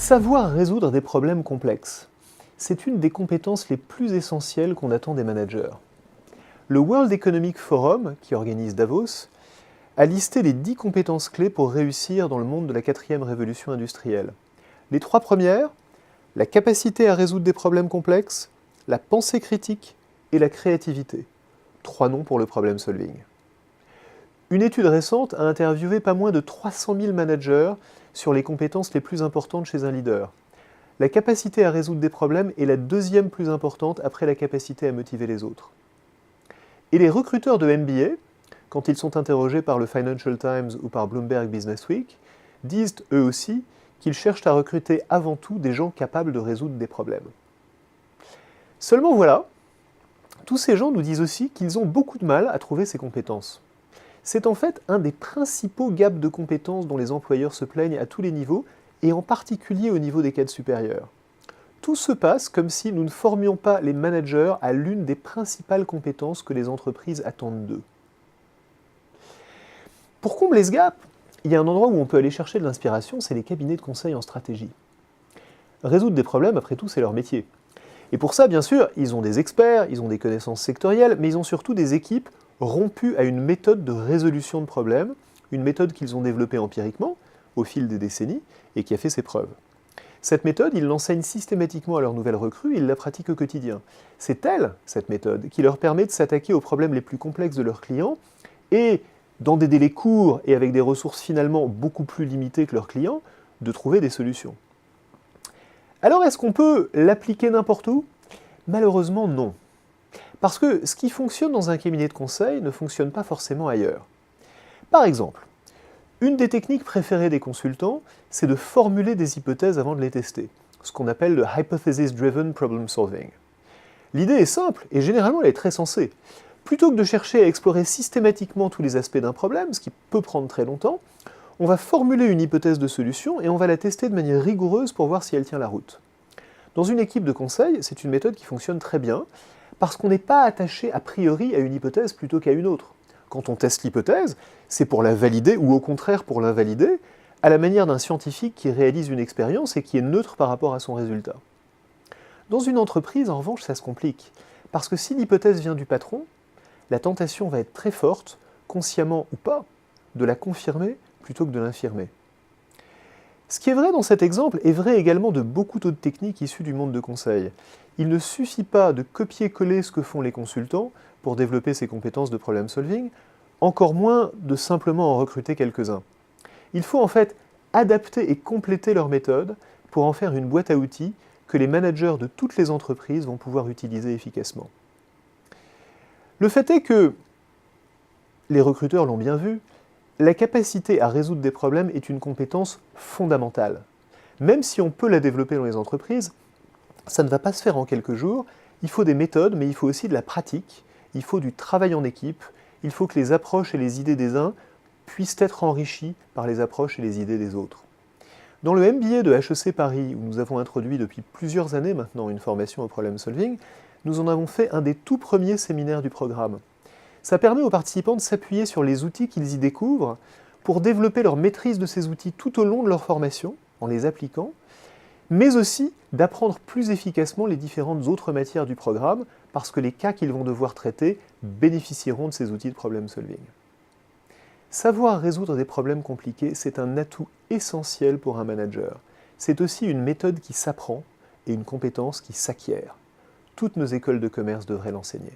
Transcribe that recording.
Savoir résoudre des problèmes complexes, c'est une des compétences les plus essentielles qu'on attend des managers. Le World Economic Forum, qui organise Davos, a listé les 10 compétences clés pour réussir dans le monde de la 4e révolution industrielle. Les 3 premières, la capacité à résoudre des problèmes complexes, la pensée critique et la créativité. 3 noms pour le problem solving. Une étude récente a interviewé pas moins de 300 000 managers sur les compétences les plus importantes chez un leader. La capacité à résoudre des problèmes est la 2e plus importante après la capacité à motiver les autres. Et les recruteurs de MBA, quand ils sont interrogés par le Financial Times ou par Bloomberg Businessweek, disent eux aussi qu'ils cherchent à recruter avant tout des gens capables de résoudre des problèmes. Seulement voilà, tous ces gens nous disent aussi qu'ils ont beaucoup de mal à trouver ces compétences. C'est en fait un des principaux gaps de compétences dont les employeurs se plaignent à tous les niveaux, et en particulier au niveau des cadres supérieurs. Tout se passe comme si nous ne formions pas les managers à l'une des principales compétences que les entreprises attendent d'eux. Pour combler ce gap, il y a un endroit où on peut aller chercher de l'inspiration, c'est les cabinets de conseil en stratégie. Résoudre des problèmes, après tout, c'est leur métier. Et pour ça, bien sûr, ils ont des experts, ils ont des connaissances sectorielles, mais ils ont surtout des équipes rompues à une méthode de résolution de problèmes, une méthode qu'ils ont développée empiriquement, au fil des décennies, et qui a fait ses preuves. Cette méthode, ils l'enseignent systématiquement à leurs nouvelles recrues, ils la pratiquent au quotidien. C'est elle, cette méthode, qui leur permet de s'attaquer aux problèmes les plus complexes de leurs clients, et, dans des délais courts et avec des ressources finalement beaucoup plus limitées que leurs clients, de trouver des solutions. Alors est-ce qu'on peut l'appliquer n'importe où? Malheureusement non. Parce que ce qui fonctionne dans un cabinet de conseil ne fonctionne pas forcément ailleurs. Par exemple, une des techniques préférées des consultants, c'est de formuler des hypothèses avant de les tester, ce qu'on appelle le hypothesis-driven problem solving. L'idée est simple, et généralement elle est très sensée. Plutôt que de chercher à explorer systématiquement tous les aspects d'un problème, ce qui peut prendre très longtemps, on va formuler une hypothèse de solution et on va la tester de manière rigoureuse pour voir si elle tient la route. Dans une équipe de conseil, c'est une méthode qui fonctionne très bien, parce qu'on n'est pas attaché a priori à une hypothèse plutôt qu'à une autre. Quand on teste l'hypothèse, c'est pour la valider ou au contraire pour l'invalider, à la manière d'un scientifique qui réalise une expérience et qui est neutre par rapport à son résultat. Dans une entreprise, en revanche, ça se complique, parce que si l'hypothèse vient du patron, la tentation va être très forte, consciemment ou pas, de la confirmer plutôt que de l'infirmer. Ce qui est vrai dans cet exemple est vrai également de beaucoup d'autres techniques issues du monde de conseil. Il ne suffit pas de copier-coller ce que font les consultants pour développer ses compétences de problem solving, encore moins de simplement en recruter quelques-uns. Il faut en fait adapter et compléter leur méthode pour en faire une boîte à outils que les managers de toutes les entreprises vont pouvoir utiliser efficacement. Le fait est que, les recruteurs l'ont bien vu, la capacité à résoudre des problèmes est une compétence fondamentale. Même si on peut la développer dans les entreprises, ça ne va pas se faire en quelques jours. Il faut des méthodes, mais il faut aussi de la pratique, il faut du travail en équipe, il faut que les approches et les idées des uns puissent être enrichies par les approches et les idées des autres. Dans le MBA de HEC Paris, où nous avons introduit depuis plusieurs années maintenant une formation au problem solving, nous en avons fait un des tout premiers séminaires du programme. Ça permet aux participants de s'appuyer sur les outils qu'ils y découvrent pour développer leur maîtrise de ces outils tout au long de leur formation, en les appliquant, mais aussi d'apprendre plus efficacement les différentes autres matières du programme, parce que les cas qu'ils vont devoir traiter bénéficieront de ces outils de problem solving. Savoir résoudre des problèmes compliqués, c'est un atout essentiel pour un manager. C'est aussi une méthode qui s'apprend et une compétence qui s'acquiert. Toutes nos écoles de commerce devraient l'enseigner.